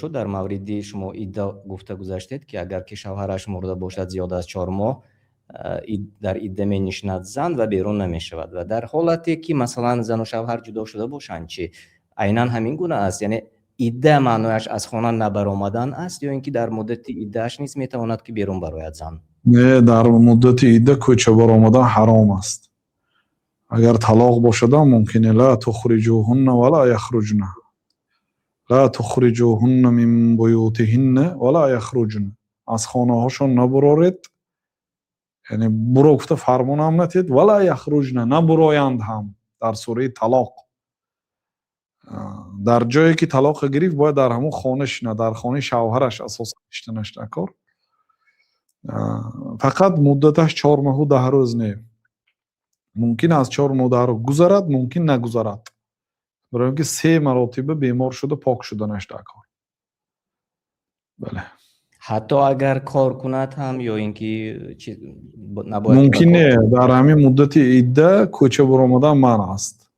شد در مورد شما ایده گفته گذاشتید که اگر که شوهرش مرده باشد زیاد از 4 ماه در ایده می نشیند زن و بیرون نمی شود و در حالتی که مثلا زن و شوهر جدا شده باشند چه عیناً همین گونه است، یعنی ایده معنایش از خانه نبر آمدن است یا اینکه در مدت ایدهش نیست میتواند که بیرون براید زن؟ نه، در مدت ایده کوچه بر آمدن حرام است. اگر طلاق باشد ممکنه لا تخرجوهن ولا یخرجن، لا تخرجوهن من بیوتهن ولا یخرجن، از خانه هاشون نبرارید، یعنی برو گفته فرمان هم نتید، ولا یخرجن، نبرایند هم در سوره طلاق. در جایی که طلاق گرفت باید در همون خانهش، نه در خانه شوهرش اساسا اشتنش نکار. فقط مدتش 4 ماه و 10 روز نه، ممکن از 4 ماه و 10 روز گذرد، ممکن نگذرد، برای اینکه 3 مراتبه بیمار شده پاک شدنش در کار. بله. حتی اگر کار کند هم یا اینکه نباید ممکنه در همین مدت عده کوچه برآمدن منع است.